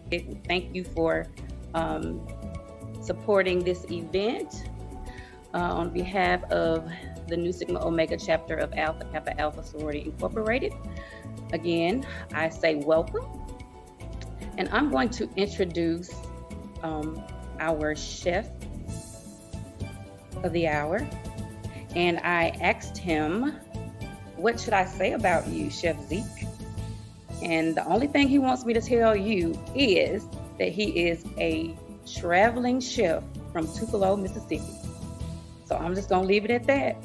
Thank you for supporting this event on behalf of the Nu Sigma Omega chapter of Alpha Kappa Alpha Sorority Incorporated. Again, I say welcome. And I'm going to introduce our chef of the hour. And I asked him, what should I say about you, Chef Zeke? And the only thing he wants me to tell you is that he is a traveling chef from Tupelo, Mississippi. So I'm just gonna leave it at that.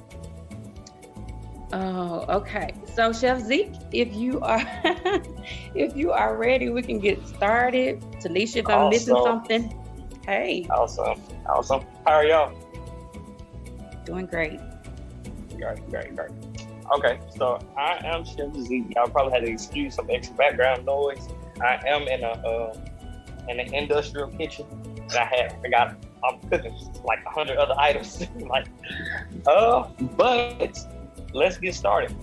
Oh, okay. So Chef Zeke, if you are ready, we can get started. Tanisha, if I'm missing something, hey. Awesome. How are y'all? Doing great. Great. Okay, so I am Chef Zeke. Y'all probably had to excuse some extra background noise. I am in an industrial kitchen that I'm cooking like 100 other items. But let's get started.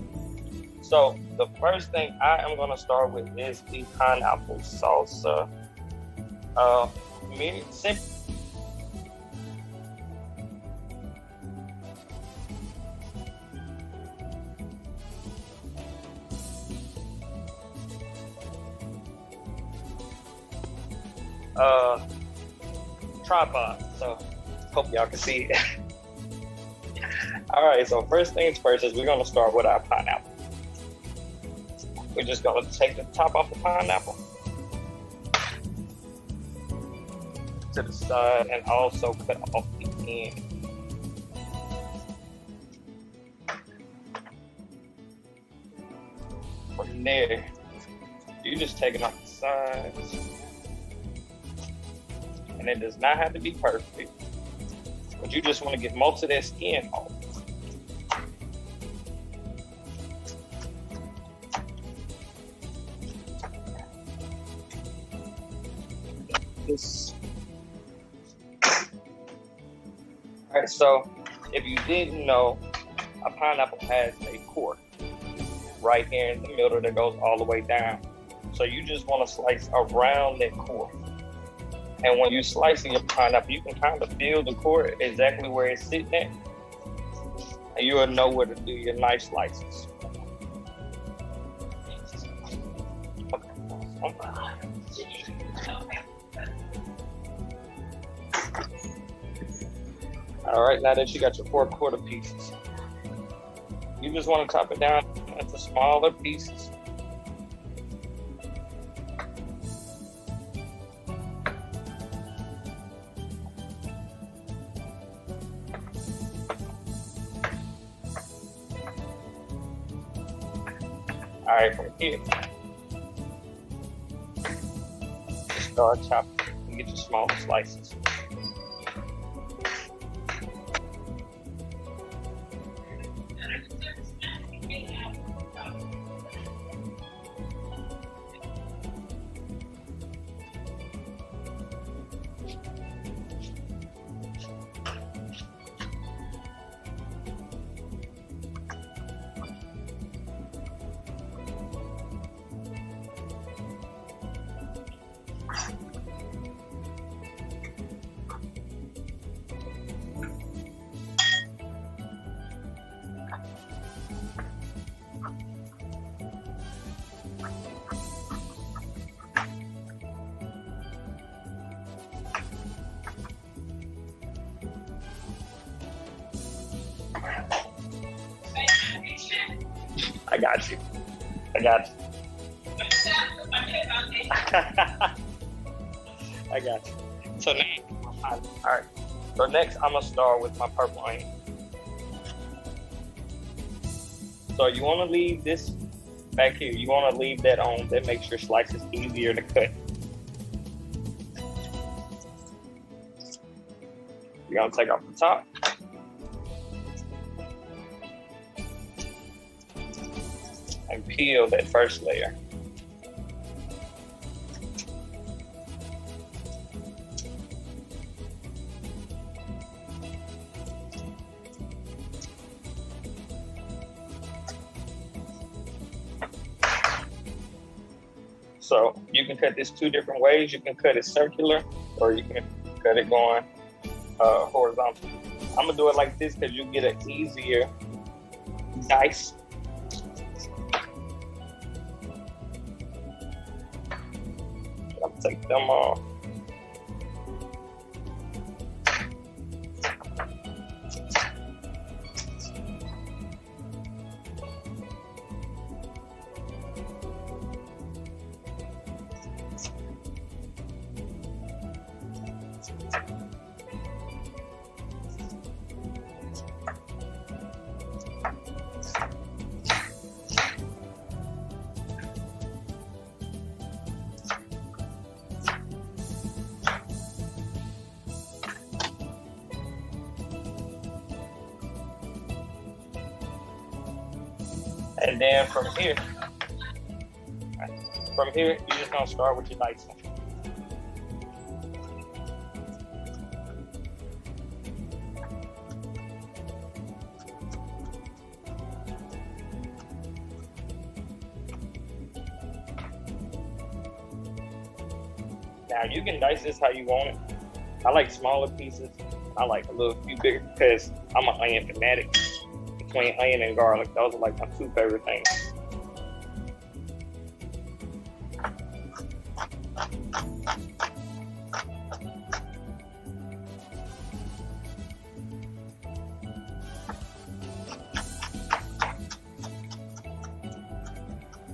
So the first thing I am gonna start with is the pineapple salsa. Simple. Tripod, so hope y'all can see it. All right, so first things first is we're gonna start with our pineapple. We're just gonna take the top off the pineapple to the side and also cut off the end. From there, you just take it off the sides. And it does not have to be perfect, but you just want to get most of that skin off. All right, so if you didn't know, a pineapple has a core right here in the middle that goes all the way down. So you just want to slice around that core. And when you're slicing your pineapple, you can kind of feel the core exactly where it's sitting at. And you will know where to do your knife slices. All right, now that you got your 4/4 pieces, you just want to chop it down into smaller pieces. All right, from here, start chopping and get your smaller slices. I got you. I got you. So now, all right. So next, I'm gonna start with my purple onion. So you want to leave this back here. You want to leave that on. That makes your slices easier to cut. You're gonna take off the top. And peel that first layer. So you can cut this two different ways. You can cut it circular, or you can cut it going horizontal. I'm gonna do it like this because you get an easier dice. I'm gonna take them off. And then from here, you're just gonna start with your dicing. Now you can dice this how you want it. I like smaller pieces. I like a little few bigger because I'm an onion fanatic. Between onion and garlic, those are like my two favorite things.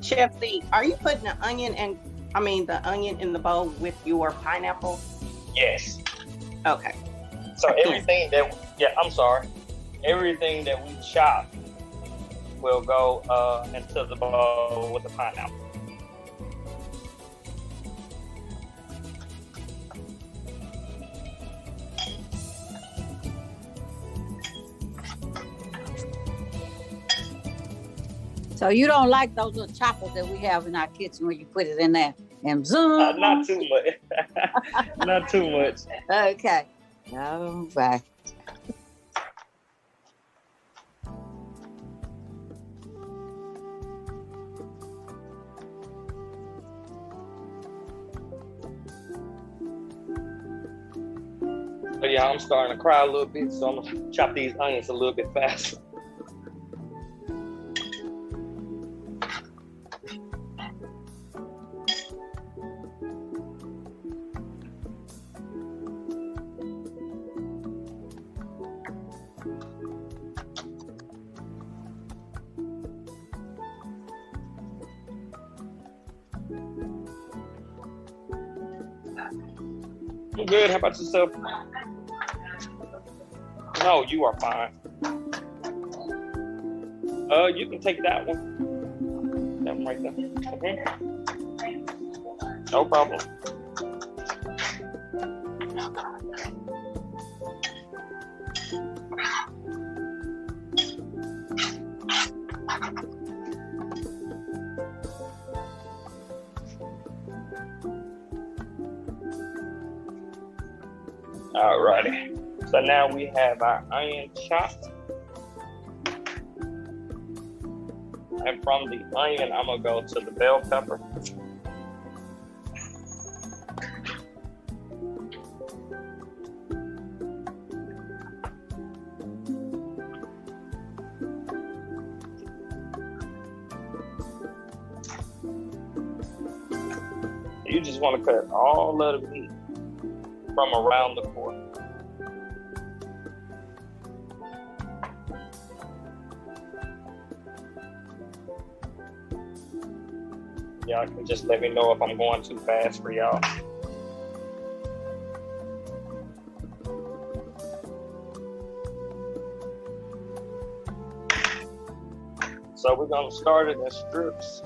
Chef Zeke, are you putting the onion in the bowl with your pineapple? Yes. Okay. So everything that we chop will go into the bowl with the pineapple. So you don't like those little choppers that we have in our kitchen where you put it in there and zoom? Not too much. Not too much. Okay. All right. But yeah, I'm starting to cry a little bit, so I'm gonna chop these onions a little bit faster. I'm good. How about yourself? No, you are fine. You can take that one. That one right there. Mm-hmm. No problem. Alrighty. So now we have our onion chopped. And from the onion, I'm gonna go to the bell pepper. You just want to cut all of the meat from around the core. Y'all can just let me know if I'm going too fast for y'all. So we're gonna start it in strips.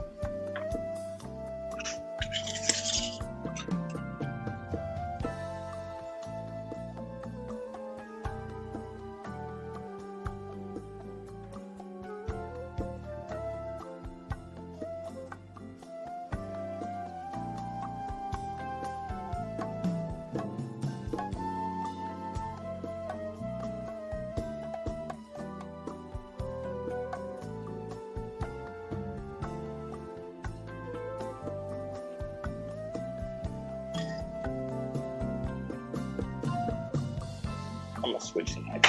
gonna switch to night.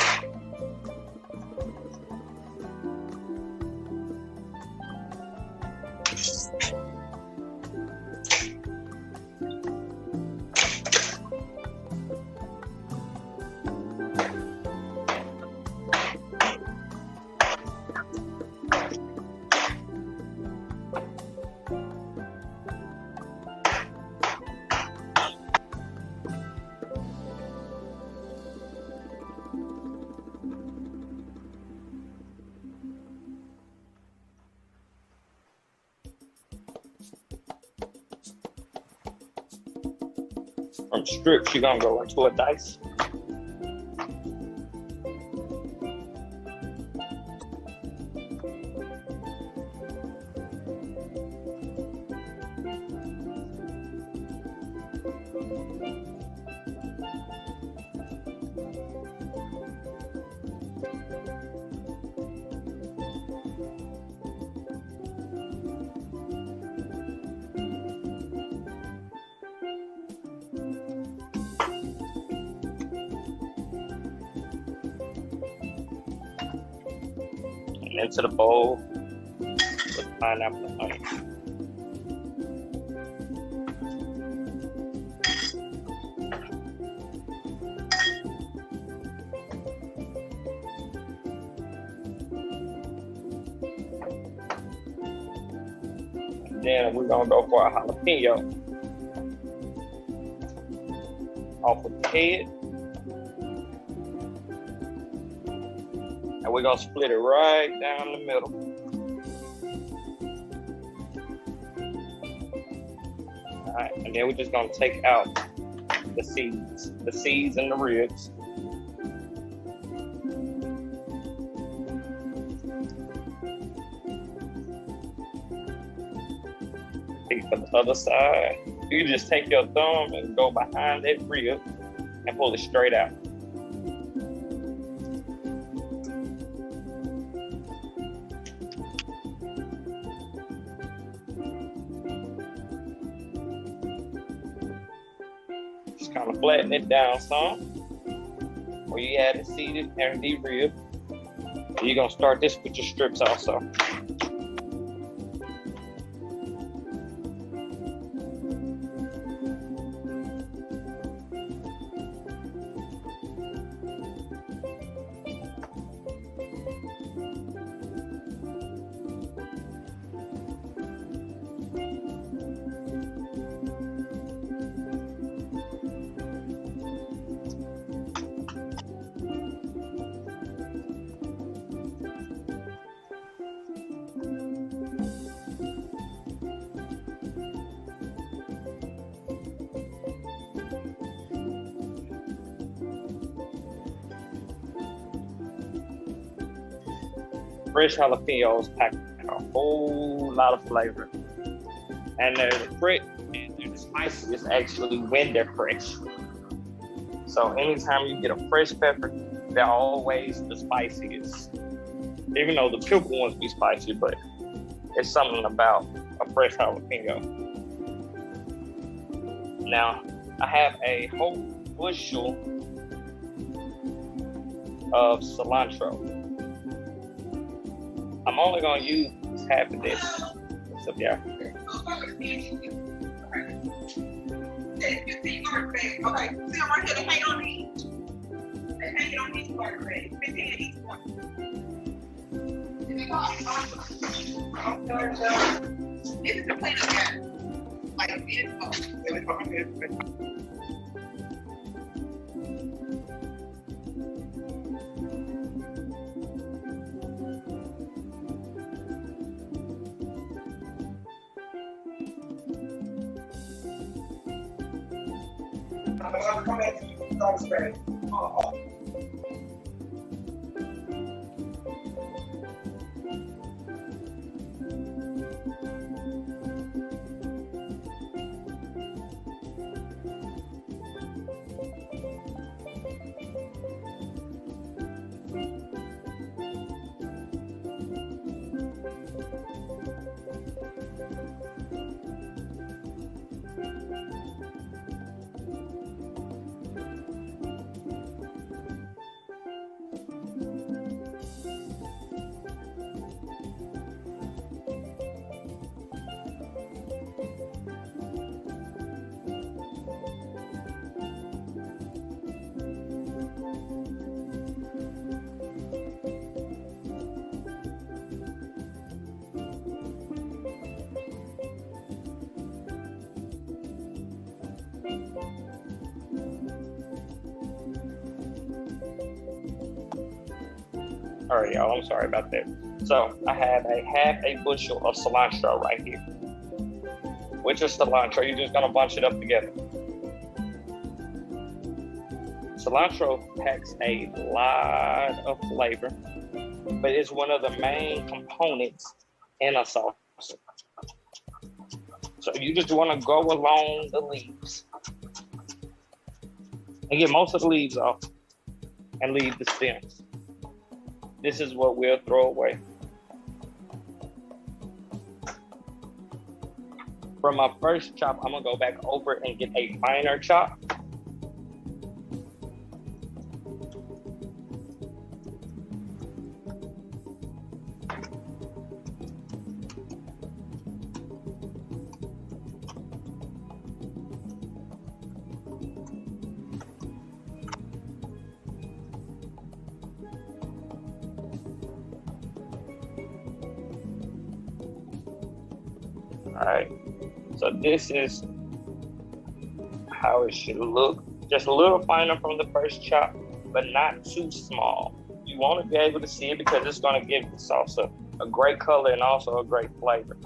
From strips, you're gonna go into a dice. And into the bowl with pineapple and honey. And then we're gonna go for a jalapeno off of the head. And we're gonna split it right down the middle. All right, and then we're just gonna take out the seeds and the ribs. Take from the other side. You just take your thumb and go behind that rib and pull it straight out. Just kind of flatten it down some. Where you add the seeded and the rib. You're gonna start this with your strips also. Fresh jalapenos pack a whole lot of flavor. And they're the spiciest actually when they're fresh. So anytime you get a fresh pepper, they're always the spiciest. Even though the pickled ones be spicy, but it's something about a fresh jalapeno. Now, I have a whole bushel of cilantro. I'm only gonna use half of this. So yeah. Okay, see right here, they hang on these. They hang on these part, 15 each one. This is the plate of that. Like this. I'm come back to you. Don't spare. All right, y'all, I'm sorry about that. So I have a half a bushel of cilantro right here. With your cilantro, you're just gonna bunch it up together. Cilantro packs a lot of flavor, but it's one of the main components in a salsa. So you just want to go along the leaves and get most of the leaves off and leave the stems. This is what we'll throw away. For my first chop, I'm gonna go back over and get a finer chop. All right, so this is how it should look. Just a little finer from the first chop, but not too small. You want to be able to see it because it's going to give the salsa a great color and also a great flavor.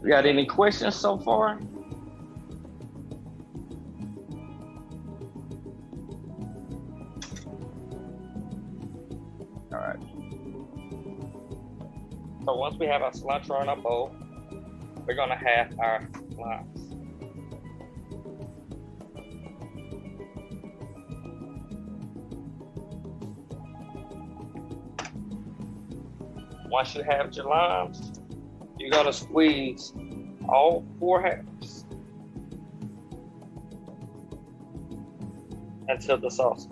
You got any questions so far? All right. So once we have our cilantro in our bowl, we're gonna have our limes. Once you have your limes, you're gonna squeeze all 4 halves into the salsa.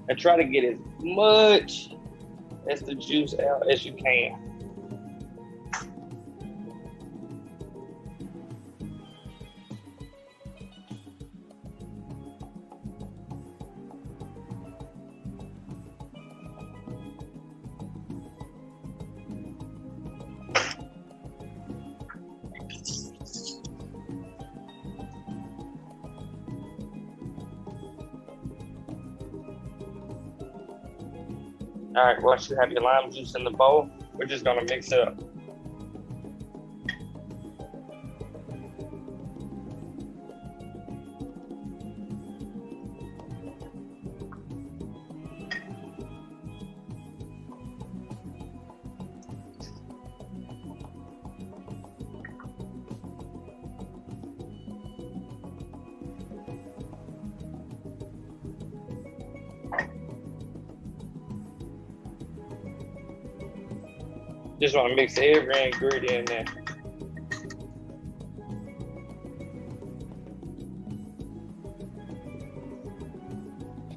And try to get as much as the juice out as you can. All right, once you have your lime juice in the bowl, we're just gonna mix it up. Just want to mix every ingredient in there.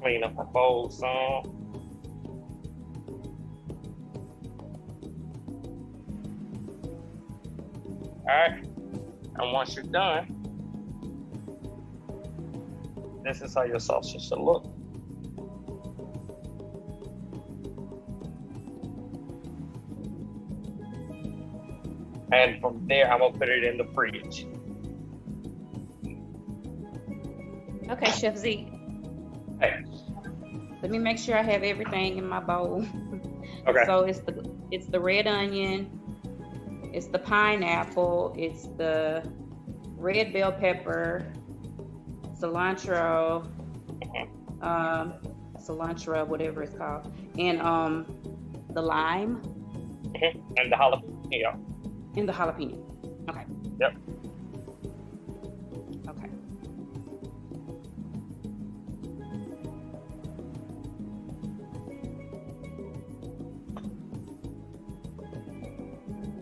Clean up my bowl some. All right, and once you're done, this is how your salsa should look. And from there, I'm gonna put it in the fridge. Okay, Chef Zeke. Hey. Let me make sure I have everything in my bowl. Okay. So it's the red onion, it's the pineapple, it's the red bell pepper, cilantro, whatever it's called, and the lime. And the jalapeno. And the jalapeno. Okay. Yep. Okay.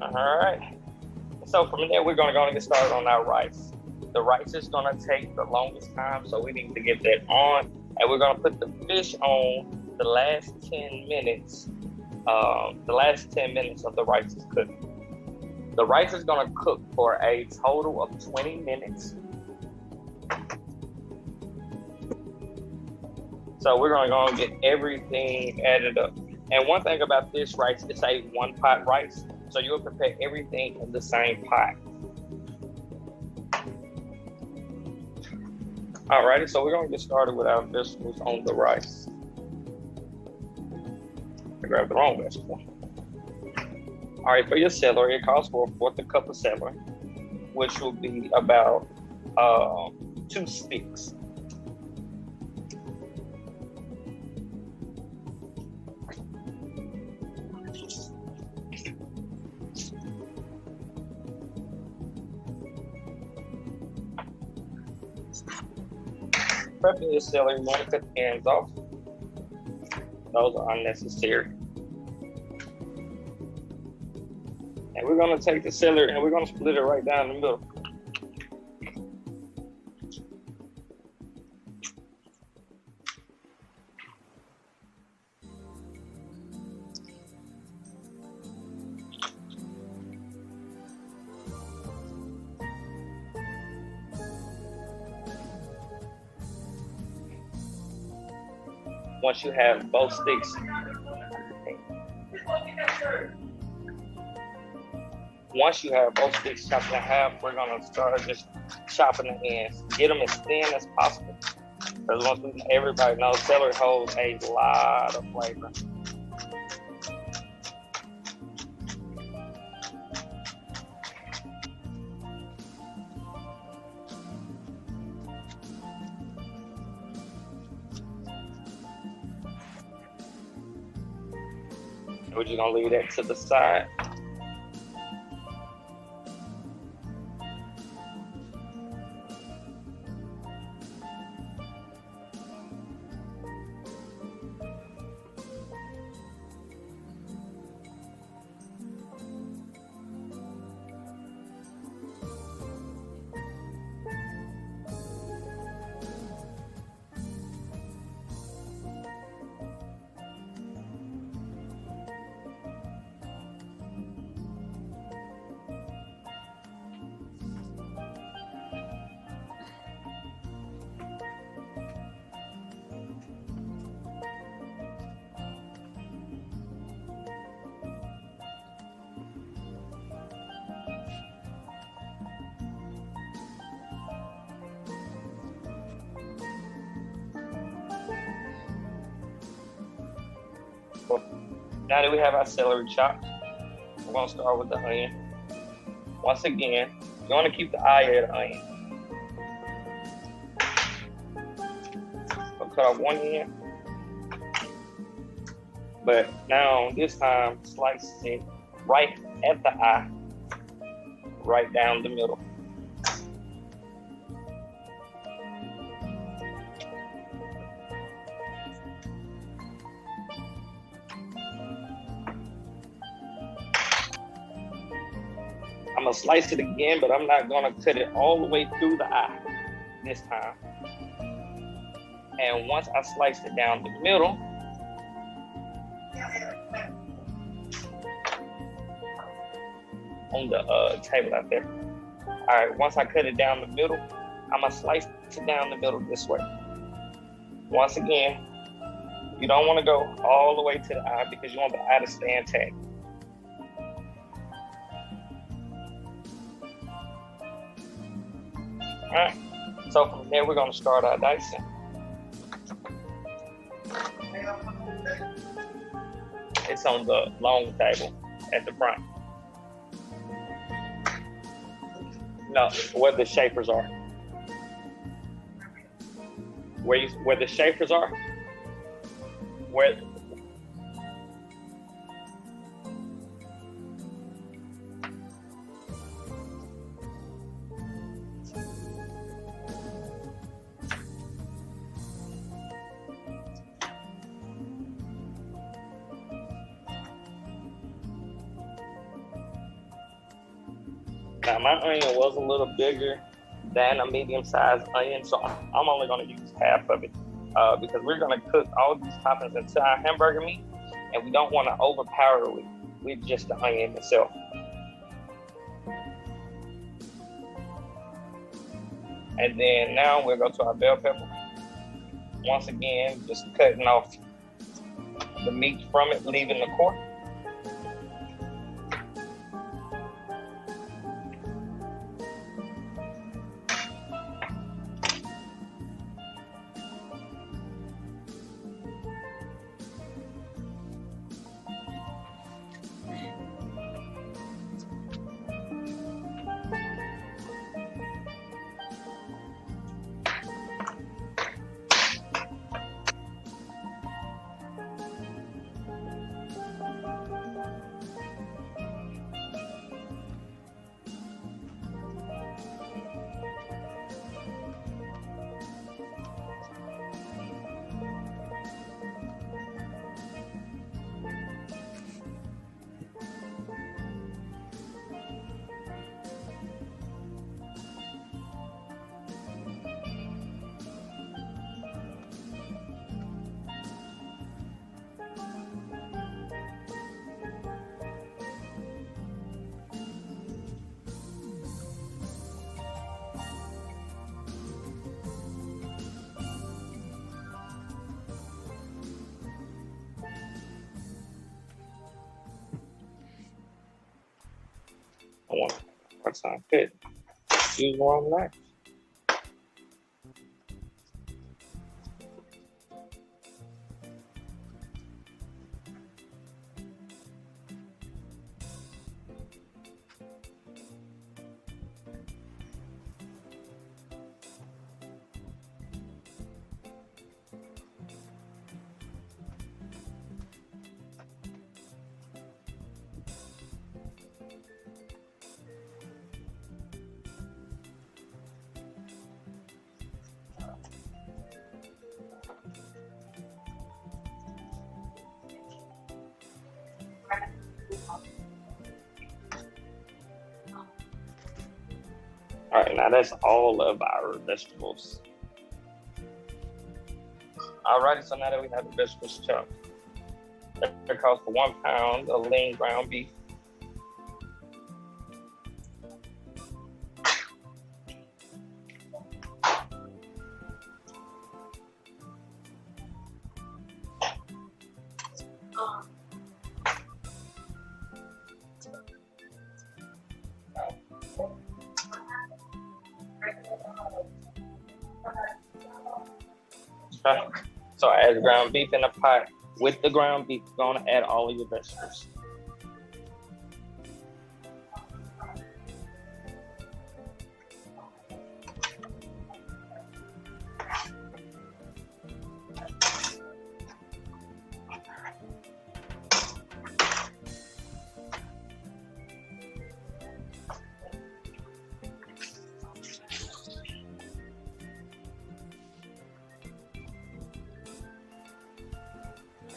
All right. So from there, we're going to get started on our rice. The rice is going to take the longest time, so we need to get that on. And we're going to put the fish on the last 10 minutes. The last 10 minutes of the rice is cooking. The rice is going to cook for a total of 20 minutes. So we're going to go and get everything added up. And one thing about this rice, it's a one pot rice. So you'll prepare everything in the same pot. Alrighty, so we're going to get started with our vegetables on the rice. I grabbed the wrong vegetable. All right, for your celery, it calls for a 1/4 cup of celery, which will be about 2 sticks. Prepping your celery, you want to cut the ends off. Those are unnecessary. And we're going to take the celery and we're going to split it right down the middle. Once you have both sticks, chopped in half, we're gonna start just chopping the ends. Get them as thin as possible. Because everybody knows celery holds a lot of flavor. We're just gonna leave that to the side. Now that we have our celery chopped, we're going to start with the onion. Once again, you want to keep the eye of the onion. I'll cut off one end, but now this time slice it right at the eye, right down the middle. I'm gonna slice it again, but I'm not gonna cut it all the way through the eye this time. And once I slice it down the middle, on the table out there. All right, once I cut it down the middle, I'm gonna slice it down the middle this way. Once again, you don't wanna go all the way to the eye because you want the eye to stay intact. All right, so from there, we're gonna start our dicing. It's on the long table. at the front. No, where the shapers are. Where the shapers are. Where. Now my onion was a little bigger than a medium-sized onion, so I'm only going to use half of it because we're going to cook all these toppings into our hamburger meat, and we don't want to overpower it with just the onion itself. And then now we'll go to our bell pepper. Once again, just cutting off the meat from it, leaving the core. I want what's not good. Use one knife. All right, now that's all of our vegetables. Alrighty, so now that we have the vegetables chopped, that calls for 1 pound of lean ground beef. So add ground beef in a pot. With the ground beef, you're going to add all of your vegetables.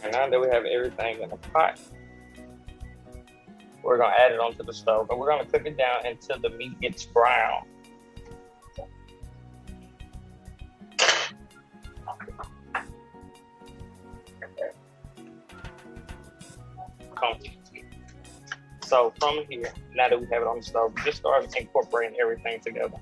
And now that we have everything in the pot, we're going to add it onto the stove, and we're going to cook it down until the meat gets brown. So from here, now that we have it on the stove, just start incorporating everything together.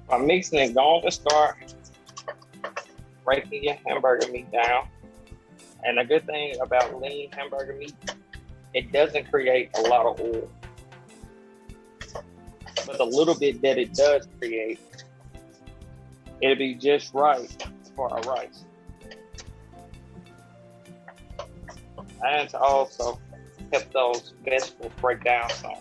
By mixing it, going to start breaking your hamburger meat down. And the good thing about lean hamburger meat, it doesn't create a lot of oil. But the little bit that it does create, it'll be just right for our rice. And to also help those vegetables break down some.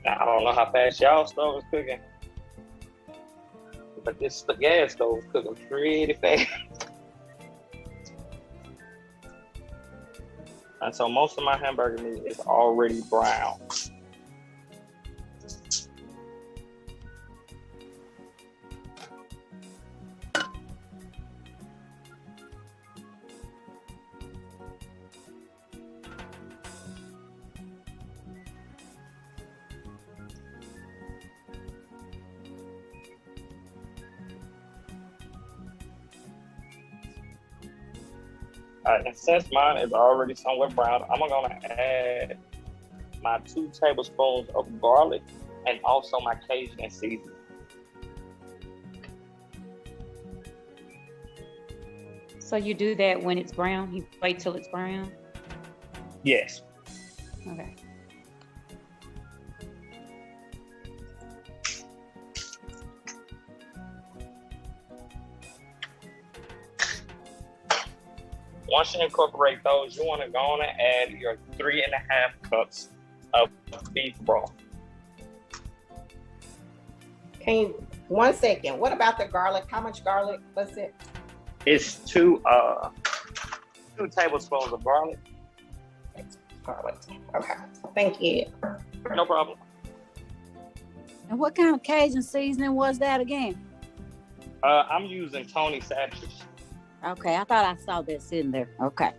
Now, I don't know how fast y'all stove is cooking, but this gas stove is cooking pretty fast. And so most of my hamburger meat is already brown. And since mine is already somewhat brown, I'm gonna add my 2 tablespoons of garlic and also my Cajun seasoning. So you do that when it's brown? You wait till it's brown? Yes. Okay. Once you incorporate those, you want to go on and add your 3.5 cups of beef broth. Can you, 1 second, what about the garlic? How much garlic was it? It's 2 tablespoons of garlic. Garlic. Okay, thank you. No problem. And what kind of Cajun seasoning was that again? I'm using Tony Satchers. Okay, I thought I saw that sitting there. Okay.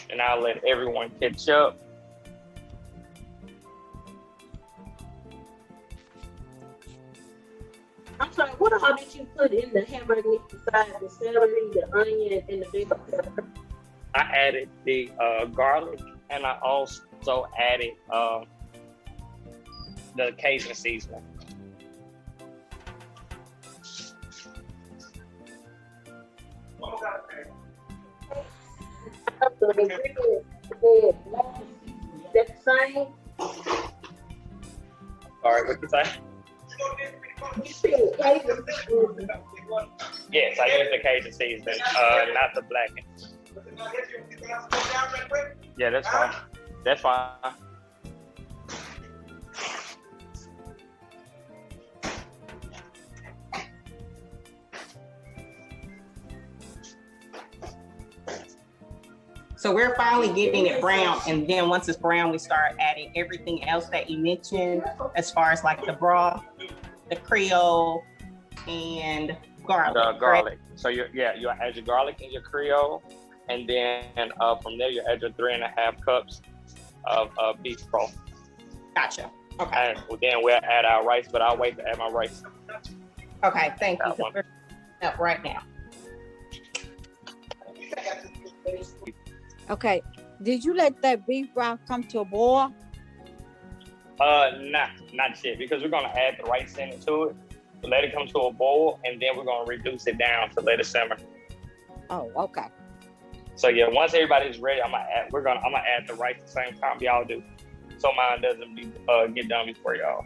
And I'll let everyone catch up. I'm sorry, what all did you put in the hamburger meat besides the celery, the onion, and the big pepper? I added the garlic, and I also added the Cajun seasoning. The ingredients is that the same? Sorry, what you say? You said Cajun seasoning. Yes, I use the Cajun seasoning, not the blackened. Yeah, that's fine. That's fine. So we're finally getting it brown, and then once it's brown, we start adding everything else that you mentioned, as far as like the broth, the Creole, and garlic. The garlic. So you'll add your garlic and your Creole, and then from there you add your 3.5 cups of beef broth. Gotcha. Okay. And then we'll add our rice, but I'll wait to add my rice. Okay. Thank you. That one. We're up right now. Okay. Did you let that beef broth come to a boil? Not yet, because we're gonna add the rice into it. So let it come to a boil, and then we're gonna reduce it down to let it simmer. Oh, okay. So yeah, once everybody's ready, I'm gonna add the rice at the same time y'all do, so mine doesn't get done before y'all.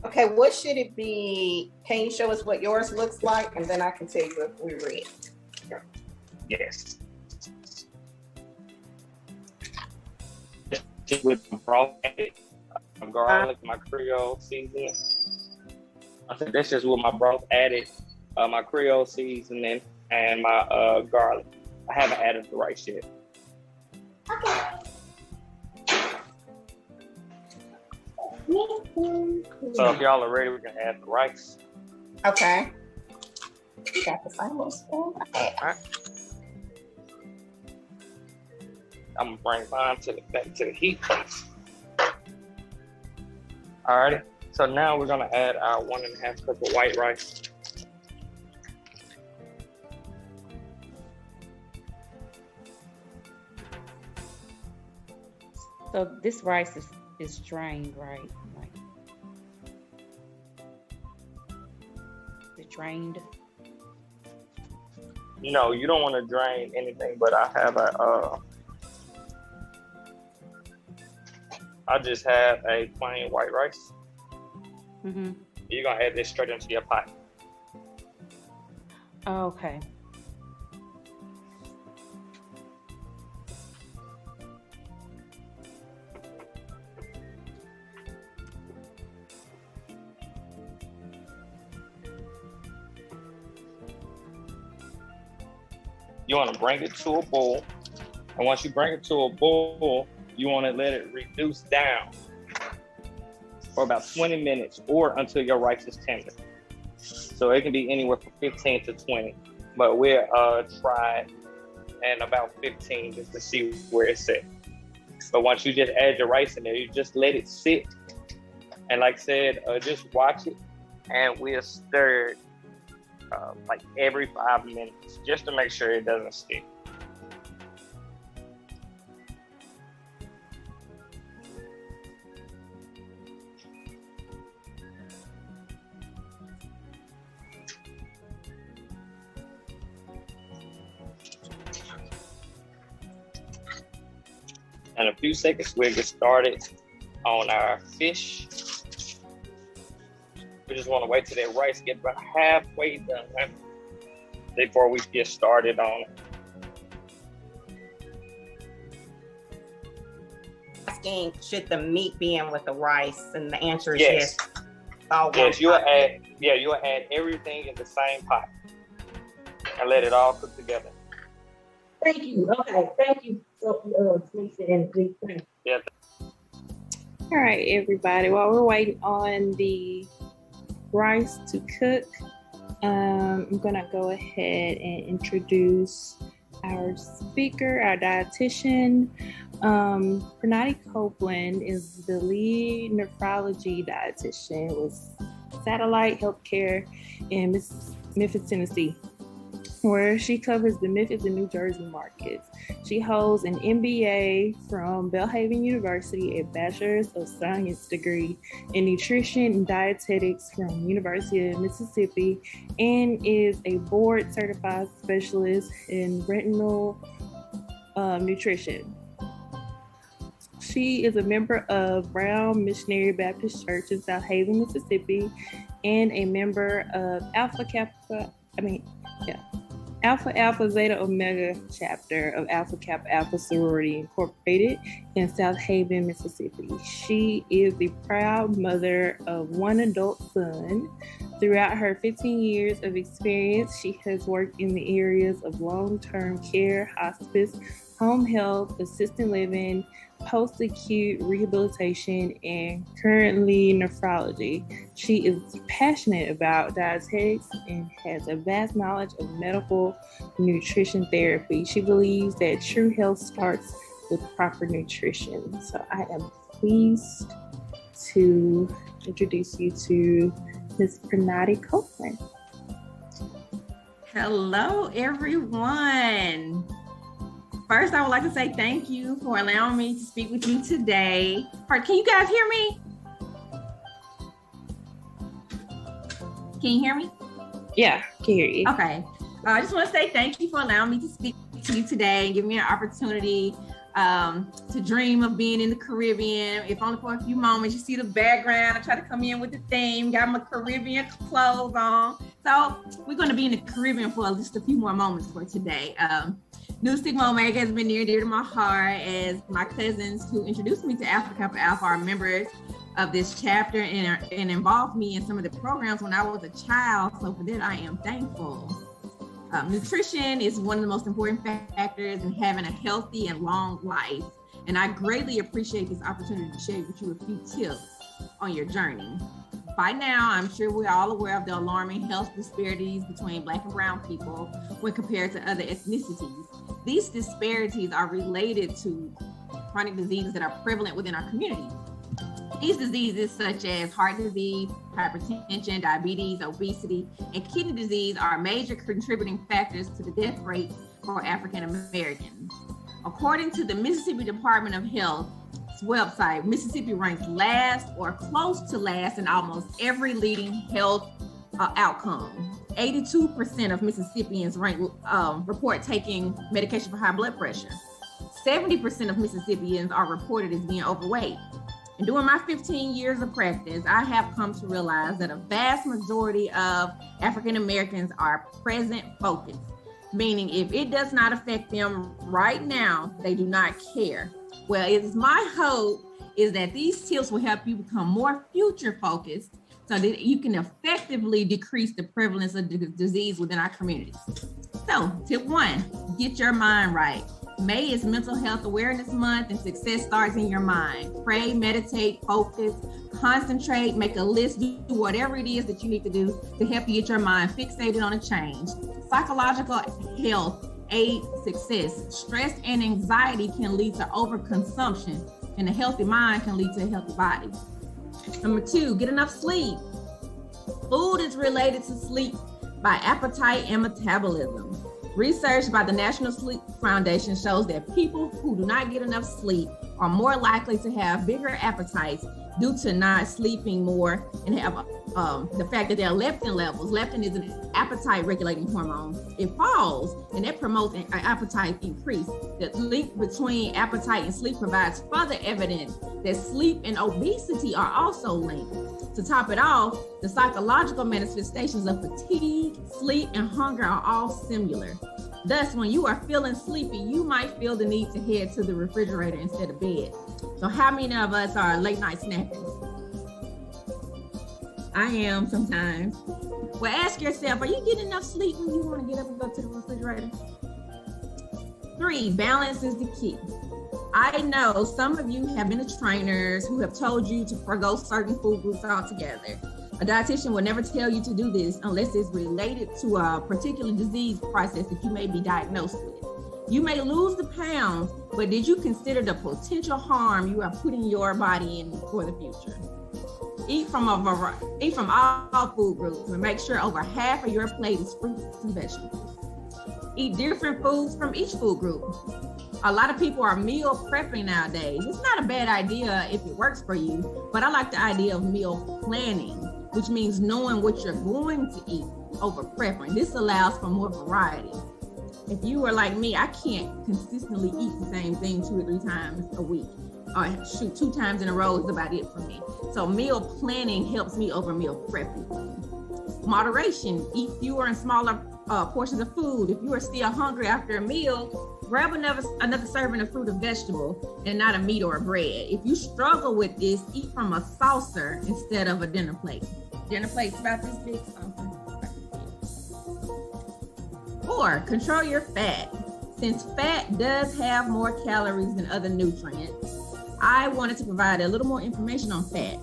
Okay, what should it be? Can you show us what yours looks like? And then I can tell you if we're ready. Yes. With my broth, my garlic, my Creole seasoning. I think that's just with my broth added, my Creole seasoning, and my garlic. I haven't added the rice yet. So if y'all are ready, we can add the rice. Okay. You got the final spoon. Okay. All right. I'm gonna bring mine back to the heat. Alrighty. So now we're gonna add our 1.5 cup of white rice. So this rice is drained, right? Like, is it drained? No, you don't want to drain anything, but I just have a plain white rice. Mm-hmm. You're gonna add this straight into your pot. Oh, okay. You want to bring it to a boil, and once you bring it to a boil, you want to let it reduce down for about 20 minutes or until your rice is tender. So it can be anywhere from 15 to 20, but we'll try and about 15 just to see where it's at. But once you just add your rice in there, you just let it sit, and like I said, just watch it, and we'll stir it like every 5 minutes just to make sure it doesn't stick. In a few seconds, we'll get started on our fish. We just want to wait till that rice get about halfway done before we get started on it. Asking, should the meat be in with the rice? And the answer is Yes. yes. All one Yes, you'll pot. add everything in the same pot and let it all cook together. Thank you. Okay, thank you. So, Lisa and Zeke. Thank you. Yeah. All right, everybody. While we're waiting on the rice to cook, I'm gonna go ahead and introduce our speaker, our dietitian. Pranati Copeland is the lead nephrology dietitian with Satellite Healthcare in Memphis, Tennessee, where she covers the Memphis and New Jersey markets. She holds an MBA from Belhaven University, a Bachelor's of Science degree in Nutrition and Dietetics from University of Mississippi, and is a board certified specialist in retinal nutrition. She is a member of Brown Missionary Baptist Church in South Haven, Mississippi, and a member of Alpha Zeta Omega chapter of Alpha Kappa Alpha Sorority Incorporated in South Haven, Mississippi. She is the proud mother of one adult son. Throughout her 15 years of experience, she has worked in the areas of long-term care, hospice, home health, assisted living, post-acute rehabilitation, and currently nephrology. She is passionate about dietetics and has a vast knowledge of medical nutrition therapy. She believes that true health starts with proper nutrition. So I am pleased to introduce you to Ms. Pranati Copeland. Hello, everyone. First, I would like to say thank you for allowing me to speak with you today. Can you guys hear me? Can you hear me? Yeah, can hear you. Okay. I just want to say thank you for allowing me to speak to you today and give me an opportunity to dream of being in the Caribbean, if only for a few moments. You see the background. I try to come in with the theme, got my Caribbean clothes on. So we're going to be in the Caribbean for just a few more moments for today. Nu Sigma Omega has been near and dear to my heart, as my cousins who introduced me to Alpha Kappa Alpha are members of this chapter and involved me in some of the programs when I was a child. So for that, I am thankful. Nutrition is one of the most important factors in having a healthy and long life. And I greatly appreciate this opportunity to share with you a few tips on your journey. By now, I'm sure we're all aware of the alarming health disparities between Black and Brown people when compared to other ethnicities. These disparities are related to chronic diseases that are prevalent within our community. These diseases such as heart disease, hypertension, diabetes, obesity, and kidney disease are major contributing factors to the death rate for African Americans. According to the Mississippi Department of Health's website, Mississippi ranks last or close to last in almost every leading health outcome. 82% of Mississippians report taking medication for high blood pressure. 70% of Mississippians are reported as being overweight. And during my 15 years of practice, I have come to realize that a vast majority of African Americans are present focused, meaning if it does not affect them right now, they do not care. Well, it is my hope is that these tips will help you become more future focused so that you can effectively decrease the prevalence of the disease within our communities. So, tip 1, get your mind right. May is Mental Health Awareness Month, and success starts in your mind. Pray, meditate, focus, concentrate, make a list, do whatever it is that you need to do to help you get your mind fixated on a change. Psychological health aids success. Stress and anxiety can lead to overconsumption, and a healthy mind can lead to a healthy body. Number 2, get enough sleep. Food is related to sleep by appetite and metabolism. Research by the National Sleep Foundation shows that people who do not get enough sleep are more likely to have bigger appetites due to not sleeping more and have the fact that their leptin levels, leptin is an appetite regulating hormone, it falls, and that promotes an appetite increase. The link between appetite and sleep provides further evidence that sleep and obesity are also linked. To top it off, the psychological manifestations of fatigue, sleep, and hunger are all similar. Thus, when you are feeling sleepy, you might feel the need to head to the refrigerator instead of bed. So how many of us are late night snackers? I am sometimes. Well, ask yourself, are you getting enough sleep when you want to get up and go to the refrigerator? 3, balance is the key. I know some of you have been trainers who have told you to forgo certain food groups altogether. A dietitian will never tell you to do this unless it's related to a particular disease process that you may be diagnosed with. You may lose the pounds, but did you consider the potential harm you are putting your body in for the future? Eat from all food groups and make sure over half of your plate is fruits and vegetables. Eat different foods from each food group. A lot of people are meal prepping nowadays. It's not a bad idea if it works for you, but I like the idea of meal planning, which means knowing what you're going to eat over prepping. This allows for more variety. If you are like me, I can't consistently eat the same thing 2 or 3 times a week. Or 2 times in a row is about it for me. So meal planning helps me over meal prepping. Moderation, eat fewer and smaller portions of food. If you are still hungry after a meal, grab another serving of fruit or vegetable and not a meat or a bread. If you struggle with this, eat from a saucer instead of a dinner plate. Dinner plate's about this big, saucer. 4, control your fat. Since fat does have more calories than other nutrients, I wanted to provide a little more information on fat.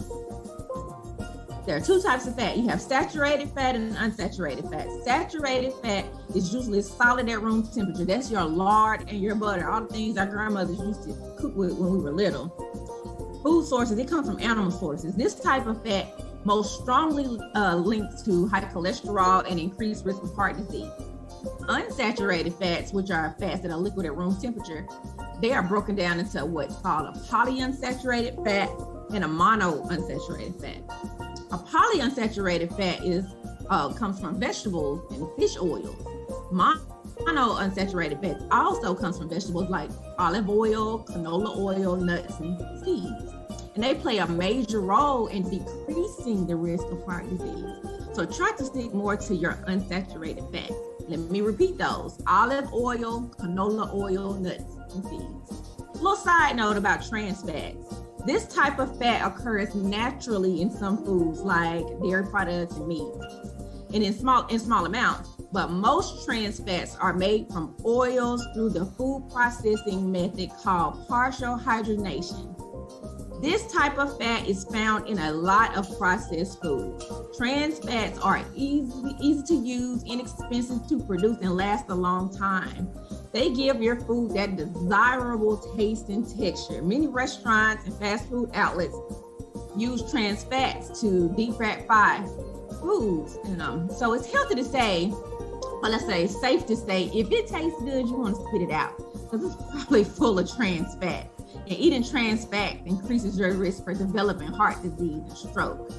There are 2 types of fat. You have saturated fat and unsaturated fat. Saturated fat is usually solid at room temperature. That's your lard and your butter, all the things our grandmothers used to cook with when we were little. food sources, it comes from animal sources. This type of fat most strongly linked to high cholesterol and increased risk of heart disease. Unsaturated fats, which are fats that are liquid at room temperature, they are broken down into what's called a polyunsaturated fat and a monounsaturated fat. A polyunsaturated fat comes from vegetables and fish oils. Monounsaturated fat also comes from vegetables like olive oil, canola oil, nuts, and seeds. And they play a major role in decreasing the risk of heart disease. So try to stick more to your unsaturated fat. Let me repeat those: olive oil, canola oil, nuts, and seeds. A little side note about trans fats. This type of fat occurs naturally in some foods like dairy products and meat, and in small amounts. But most trans fats are made from oils through the food processing method called partial hydrogenation. This type of fat is found in a lot of processed foods. Trans fats are easy to use, inexpensive to produce, and last a long time. They give your food that desirable taste and texture. Many restaurants and fast food outlets use trans fats to defat foods. So it's healthy to say, well, let's say it's safe to say, if it tastes good, you want to spit it out because it's probably full of trans fat. And eating trans fat increases your risk for developing heart disease and stroke.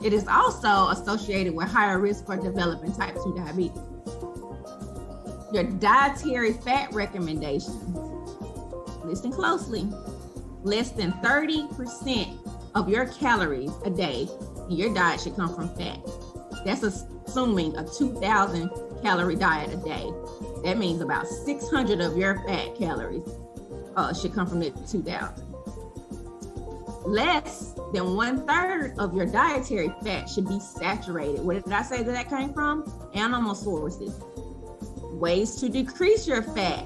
It is also associated with higher risk for developing type 2 diabetes. Your dietary fat recommendations. Listen closely. Less than 30% of your calories a day in your diet should come from fat. That's assuming a 2,000 calorie diet a day. That means about 600 of your fat calories should come from the 2,000. Less than 1/3 of your dietary fat should be saturated. Where did I say that came from? Animal sources. Ways to decrease your fat.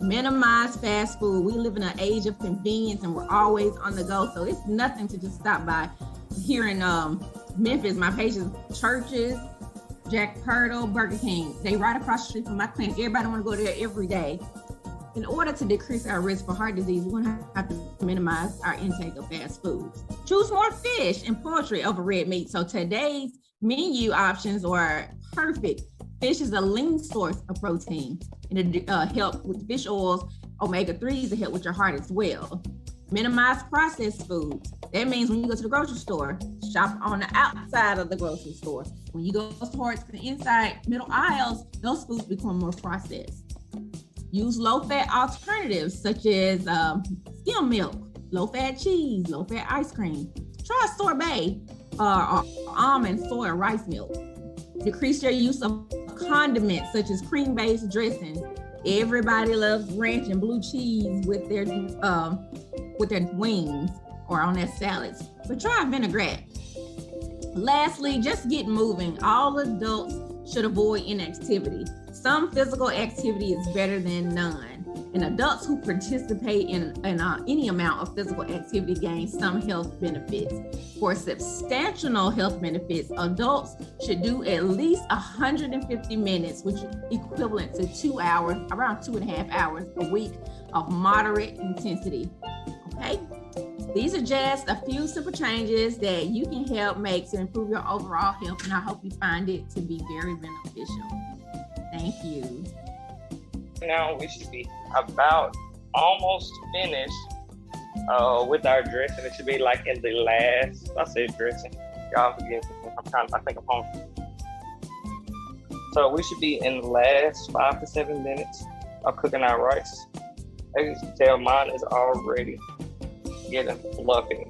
Minimize fast food. We live in an age of convenience and we're always on the go. So it's nothing to just stop by. Here in Memphis, my patients, Churches, Jack Purtle, Burger King, they right across the street from my clinic. Everybody want to go there every day. In order to decrease our risk for heart disease, we're going to have to minimize our intake of fast foods. Choose more fish and poultry over red meat. So today's menu options are perfect. Fish is a lean source of protein, and it helps with fish oils, omega-3s to help with your heart as well. Minimize processed foods. That means when you go to the grocery store, shop on the outside of the grocery store. When you go towards the inside middle aisles, those foods become more processed. Use low-fat alternatives such as skim milk, low-fat cheese, low-fat ice cream. Try a sorbet or almond, soy, or rice milk. Decrease your use of condiments such as cream-based dressings. Everybody loves ranch and blue cheese with their wings or on their salads. But try vinaigrette. Lastly, just get moving. All adults should avoid inactivity. Some physical activity is better than none. And adults who participate in any amount of physical activity gain some health benefits. For substantial health benefits, adults should do at least 150 minutes, which is equivalent to 2 hours, around 2.5 hours a week of moderate intensity. Okay? These are just a few simple changes that you can help make to improve your overall health, and I hope you find it to be very beneficial. Thank you. Now we should be about almost finished with our dressing. It should be like in the last, I said dressing. Y'all forgive me. I think I'm home. So we should be in the last 5 to 7 minutes of cooking our rice. As you can tell, mine is already getting fluffy.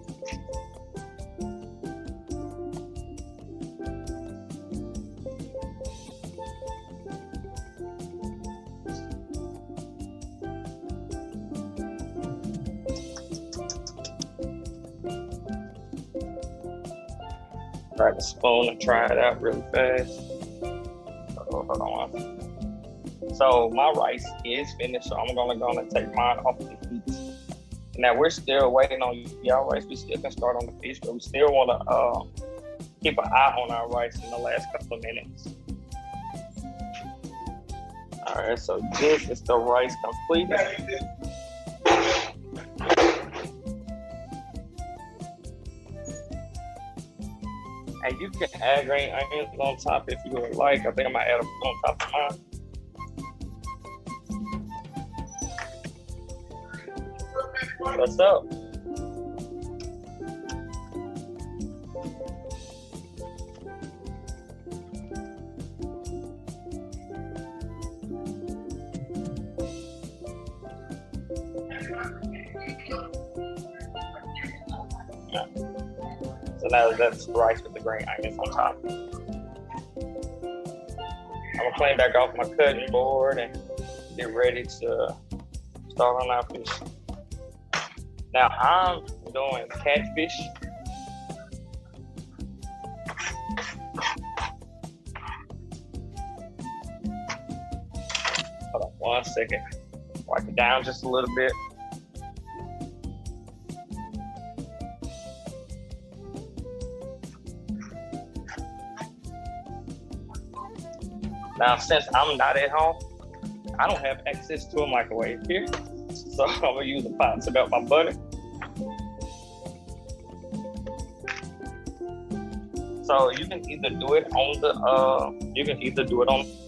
Grab a spoon and try it out really fast. Hold on. So my rice is finished, so I'm gonna go and take mine off the heat. Now we're still waiting on y'all rice. We still can start on the fish, but we still wanna keep an eye on our rice in the last couple of minutes. All right, so this is the rice completed. And you can add green onions on top if you would like. I think I might add them on top of mine. What's up? So now that's rice with the green onions on top. I'm gonna clean back off my cutting board and get ready to start on our fish. Now I'm doing catfish. Hold on 1 second. Wipe it down just a little bit. Now, since I'm not at home, I don't have access to a microwave here. So I'm gonna use a pot to melt my butter. So you can either do it on the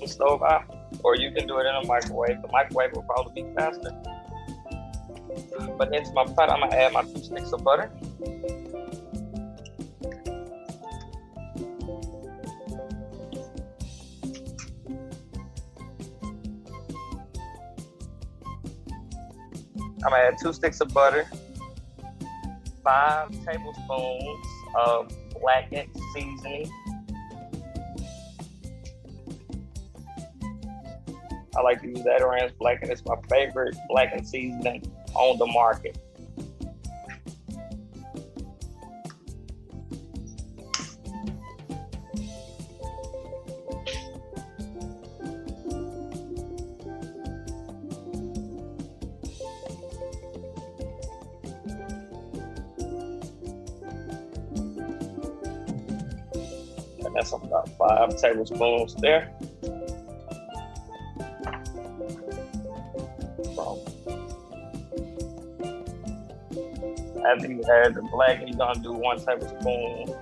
stove or you can do it in a microwave. The microwave will probably be faster. But into my pot, I'm gonna add my 2 sticks of butter. I'm gonna add 2 sticks of butter, 5 tablespoons of blackened seasoning. I like to use Adaran's blackened. It's my favorite blackened seasoning on the market. That's about 5 tablespoons there. After you add the blackened, you're gonna do 1 tablespoon.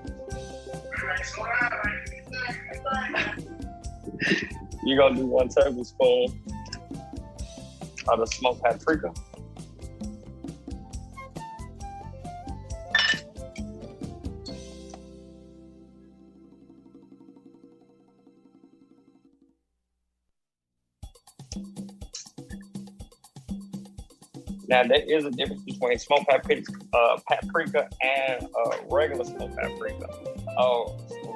You're gonna do 1 tablespoon of the smoked paprika. Now, there is a difference between smoked paprika and regular smoked paprika.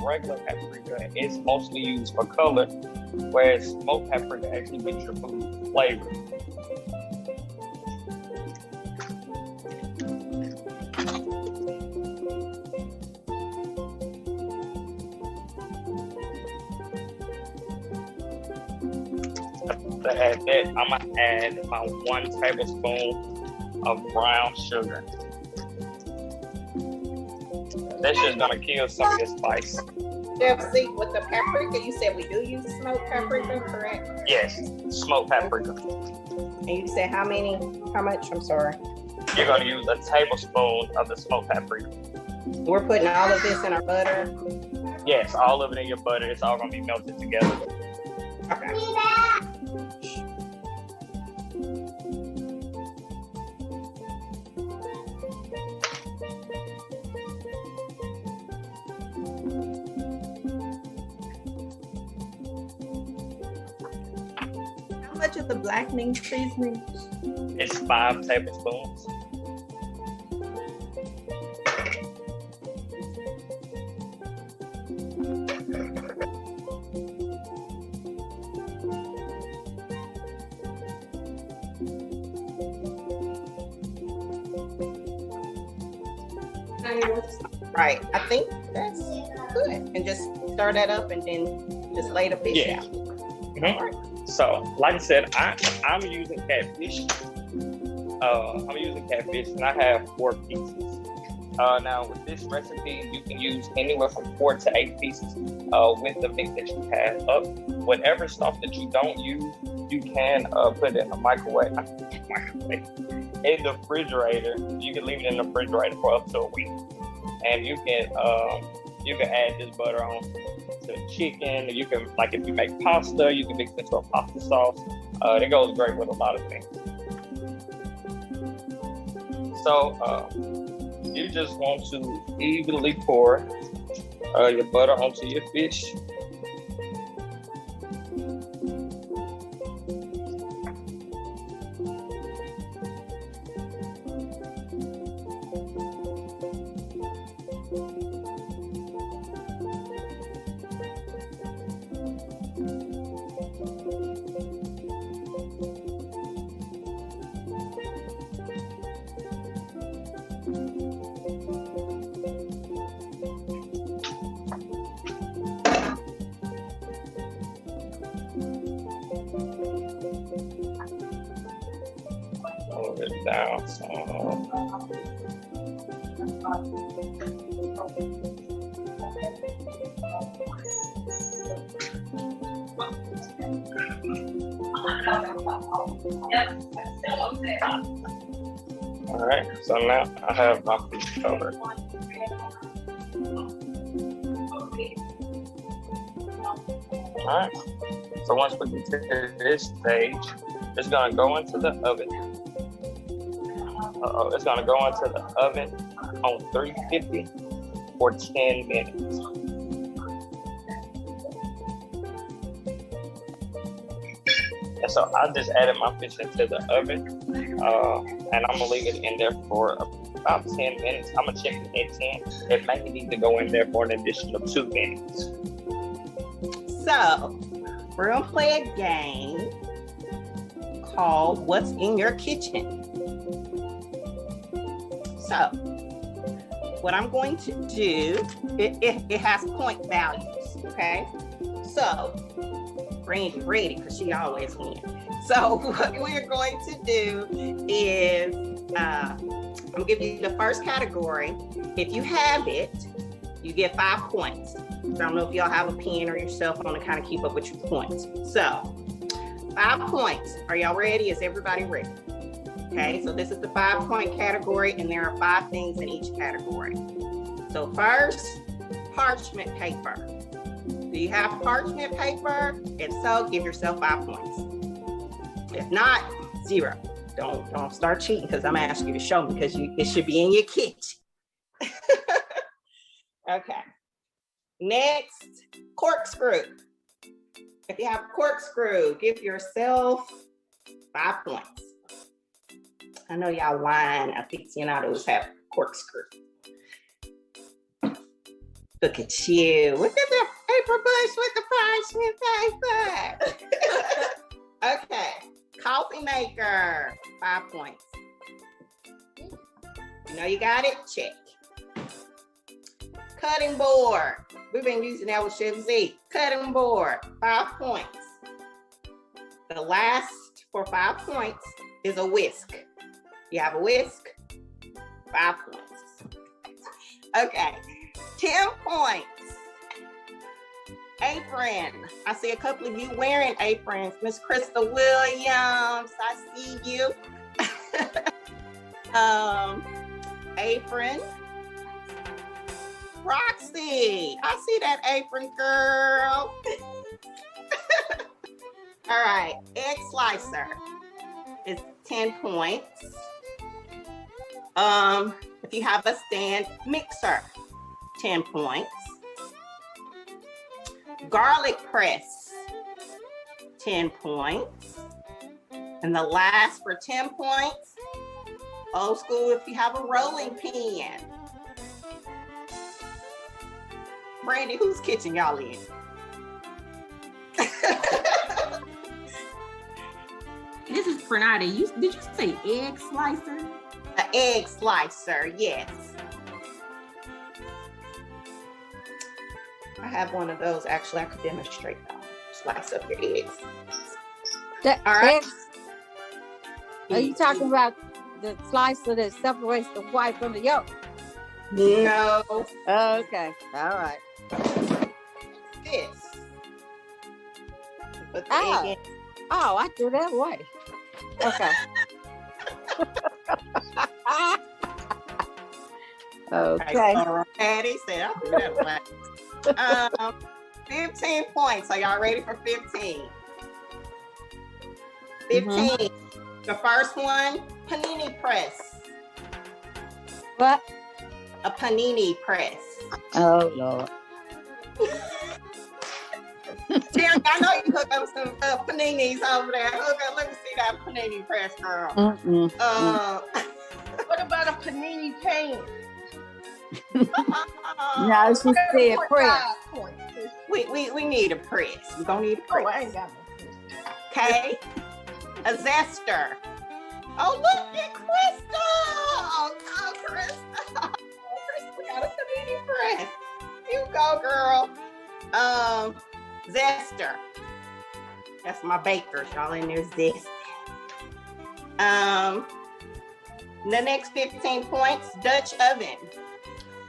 Regular paprika is mostly used for color, whereas smoked paprika actually gives your food flavor. To add that, I'm gonna add about 1 tablespoon of brown sugar. That's just gonna kill some of the spice. Chef Zeke, with the paprika, you said we do use smoked paprika, correct? Yes, smoked paprika. And you said how much? I'm sorry. You're gonna use a tablespoon of the smoked paprika. We're putting all of this in our butter? Yes, all of it in your butter. It's all gonna be melted together. Okay. How much of the blackening seasoning? It's 5 tablespoons. Right. I think that's good. And just stir that up and then just lay the fish out. Mm-hmm. Right. So, like I said, I'm using catfish. I'm using catfish, and I have 4 pieces. Now, with this recipe, you can use anywhere from 4 to 8 pieces with the meat that you have up. Whatever stuff that you don't use, you can put it in the microwave. In the refrigerator. You can leave it in the refrigerator for up to a week. And you can You can add this butter on to chicken. You can, like, if you make pasta, you can mix it into a pasta sauce. It goes great with a lot of things. So you just want to evenly pour your butter onto your fish. Hold it down some. All right, so now I have my fish covered. All right, so once we get to this stage, it's gonna go into the oven. It's gonna go into the oven on 350 for 10 minutes. And so I just added my fish into the oven, and I'm gonna leave it in there for about 10 minutes. I'm gonna check it at 10. It may need to go in there for an additional 2 minutes. So, we're gonna play a game called What's in Your Kitchen? So, what I'm going to do, it has point values, okay? So, Brandy ready because she always wins. So, what we're going to do is, I'm gonna give you the first category. If you have it, you get 5 points. So I don't know if y'all have a pen or your cell phone to kind of keep up with your points. So 5 points. Are y'all ready? Is everybody ready? Okay, so this is the 5-point category, and there are 5 things in each category. So first, parchment paper. Do you have parchment paper? If so, give yourself 5 points. If not, 0. Don't start cheating because I'm asking you to show me because it should be in your kitchen. Okay. Next, corkscrew. If you have a corkscrew, give yourself 5 points. I know y'all wine aficionados have corkscrew. Look at you. Look at the paper bush with the parchment paper. Okay. Coffee maker, 5 points. You know you got it? Check. Cutting board. We've been using that with Chef Zeke. Cutting board, 5 points. The last for 5 points is a whisk. You have a whisk, 5 points. Okay, 10 points. Apron. I see a couple of you wearing aprons. Miss Crystal Williams, I see you. Apron. Roxy, I see that apron, girl. All right, egg slicer is 10 points. If you have a stand mixer, 10 points. Garlic press, 10 points. And the last for 10 points, old school, if you have a rolling pin. Brandy, whose kitchen y'all in? This is Pranati. Did you say egg slicer? An egg slicer, yes. I have one of those. Actually, I could demonstrate that. Slice up your eggs. All right. Are you talking about the slicer that separates the white from the yolk? No. Okay. All right. This. Put the egg in. Oh, I threw that away. Okay. Okay. So Patty said, I'll do that one. 15 points. Are y'all ready for 15? 15. The first one, panini press. What? A panini press. Oh Lord. Terry, I know you hook up some paninis over there. Hook up, let me see that panini press, girl. What about a panini pan? No, she said press. We need a press. We're gonna need a Oh, I press. ain't got no press. Okay. A zester. Oh, look at Crystal. Oh, Crystal. Crystal got a panini press. You go, girl. Zester. That's my bakers. Y'all in there zesting. The next 15 points, Dutch oven.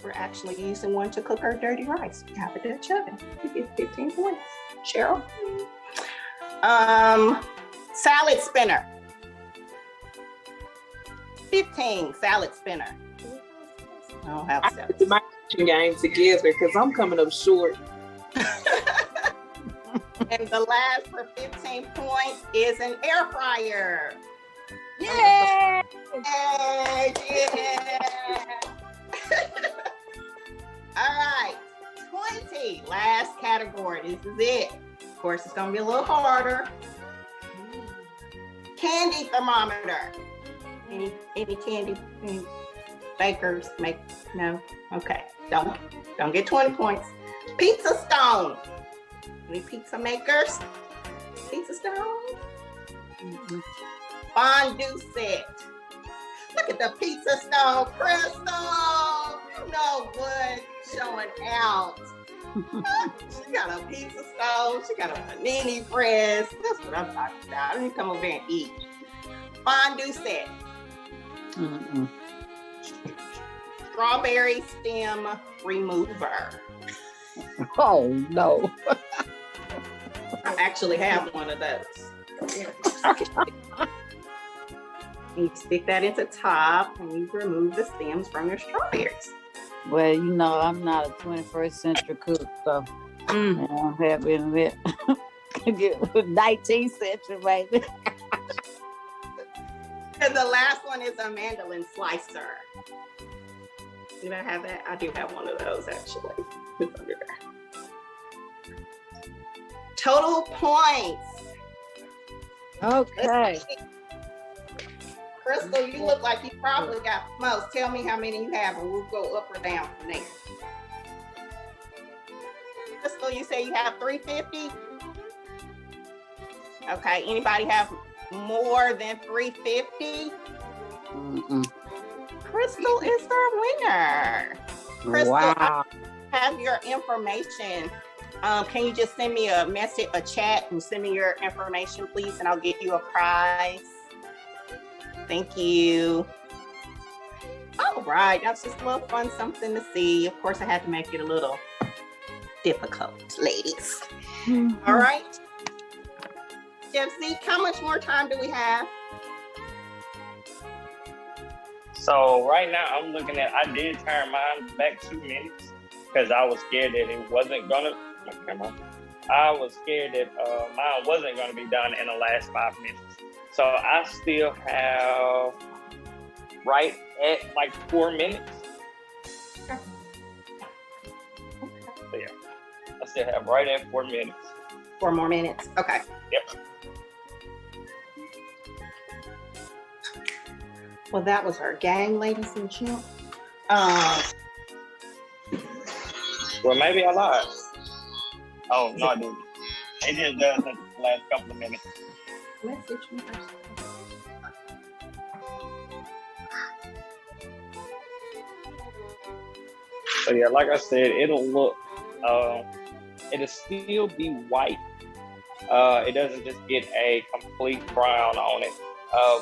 We're actually using one to cook our dirty rice. We have a Dutch oven. We get 15 points. Cheryl. Salad spinner. 15, salad spinner. I don't have a salad Put my kitchen game together because I'm coming up short. And the last for 15 points is an air fryer. Yeah. Hey, yeah. All right, 20, last category. This is it. Of course, it's gonna be a little harder. Candy thermometer. Any candy? Any bakers make? No. Okay. Don't get 20 points. Pizza stone. Any pizza makers? Pizza stone. Fondue set. Look at the pizza stone, Crystal. You know what? Showing out. She got a pizza stone. She got a panini press. That's what I'm talking about. I need to come over there and eat. Fondue set. Strawberry stem remover. Oh no. I actually have one of those. You stick that into top and you remove the stems from your strawberries. Well, you know, I'm not a 21st century cook, so I'm happy in it. Get 19th century, baby. And the last one is a mandolin slicer. Do I have that? I do have one of those actually. It's under there. Total points. Okay. Crystal, you look like you probably got most. Tell me how many you have and we'll go up or down from there. Crystal, you say you have 350? Okay, anybody have more than 350? Crystal is our winner. Crystal, Wow. I have your information. Can you just send me a message, a chat, and send me your information, please, and I'll get you a prize. Thank you. All right, that's just a little fun, something to see. Of course, I had to make it a little difficult, ladies. All right. Chef Zeke, how much more time do we have? So right now I'm looking at, I did turn mine back 2 minutes because I was scared that it wasn't gonna, I was scared that mine wasn't gonna be done in the last 5 minutes. So I still have right at like 4 minutes. So yeah, I still have right at 4 minutes. 4 more minutes. Okay. Yep. Well, that was our gang, ladies and gentlemen. Well, maybe I lied. Oh, no, I didn't. It just does in the last couple of minutes. Message me first. So yeah, like I said, it'll look, it'll still be white. It doesn't just get a complete brown on it,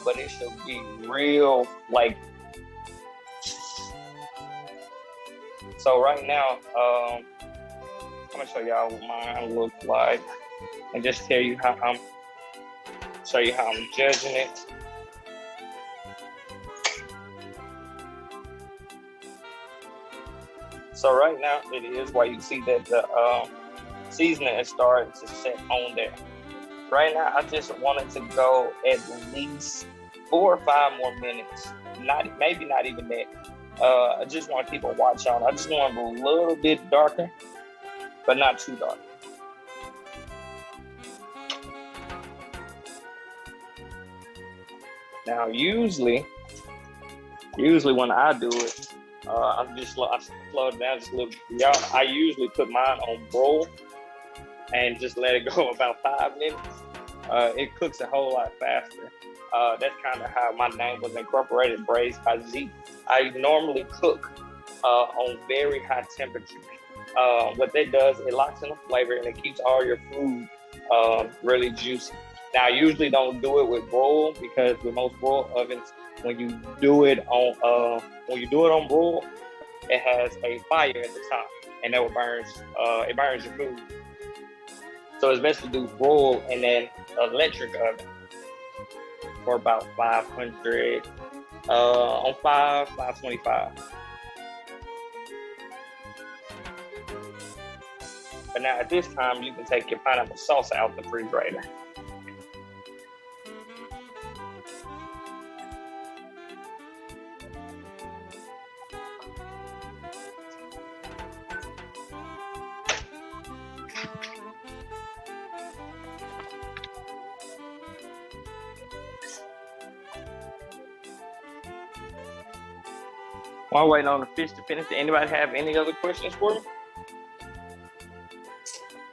but it should be real, like. So right now, I'm gonna show y'all what mine looks like, and just tell you how I'm judging it. So right now it is where you see that the seasoning is starting to set on there. Right now, I just wanted to go at least 4 or 5 more minutes. Not even that. I just want to keep a watch on. I just want it a little bit darker, but not too dark. Now, usually when I do it, I slow it down just a little bit. Y'all, I usually put mine on broil and just let it go about 5 minutes. It cooks a whole lot faster. That's kind of how my name was incorporated, Braised by Zeke. I normally cook on very high temperature. What that does, it locks in the flavor and it keeps all your food really juicy. Now, I usually don't do it with broil because with most broil ovens, when you do it on broil, it has a fire at the top, and that burns your food. So it's best to do broil and then electric oven for about 500 on 525. But now at this time, you can take your pineapple sauce out the refrigerator. While waiting on the fish to finish, did anybody have any other questions for me?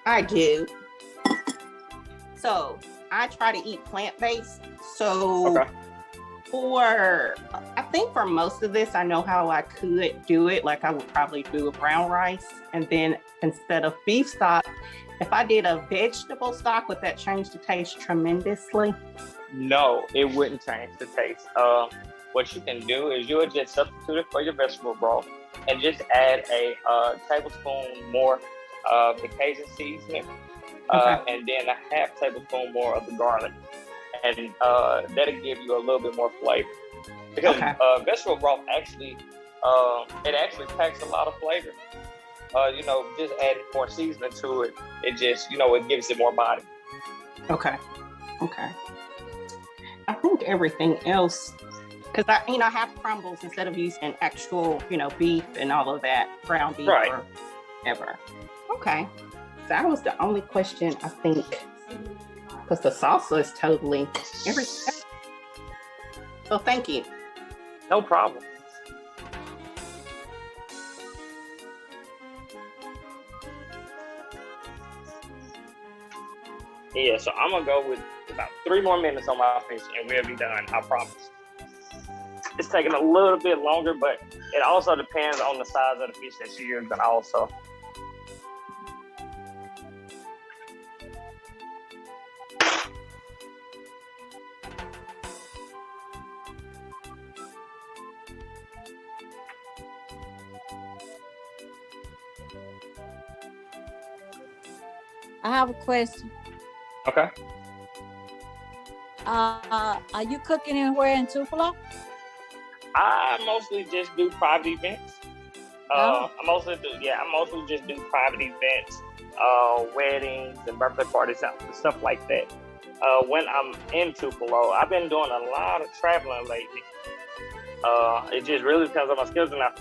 I do. So I try to eat plant-based. So Okay. I think for most of this, I know how I could do it. Like I would probably do a brown rice, and then instead of beef stock, if I did a vegetable stock, would that change the taste tremendously? No, it wouldn't change the taste. What you can do is you would just substitute it for your vegetable broth and just add a tablespoon more of the Cajun seasoning, and then a half tablespoon more of the garlic. And that'll give you a little bit more flavor. Because vegetable broth actually packs a lot of flavor. Just adding more seasoning to it, it just, it gives it more body. Okay. I think everything else, because I have crumbles instead of using actual, beef and all of that, ground beef or whatever. Okay. That was the only question, I think, because the salsa is totally everything. So thank you. No problem. Yeah, so I'm going to go with about 3 more minutes on my fish and we'll be done, I promise. It's taking a little bit longer, but it also depends on the size of the fish that you're using also. I have a question. Okay. Are you cooking anywhere in Tupelo? I mostly just do private events. I mostly just do private events, weddings and birthday parties and stuff like that. When I'm in Tupelo, I've been doing a lot of traveling lately. It just really depends on my schedule. Now,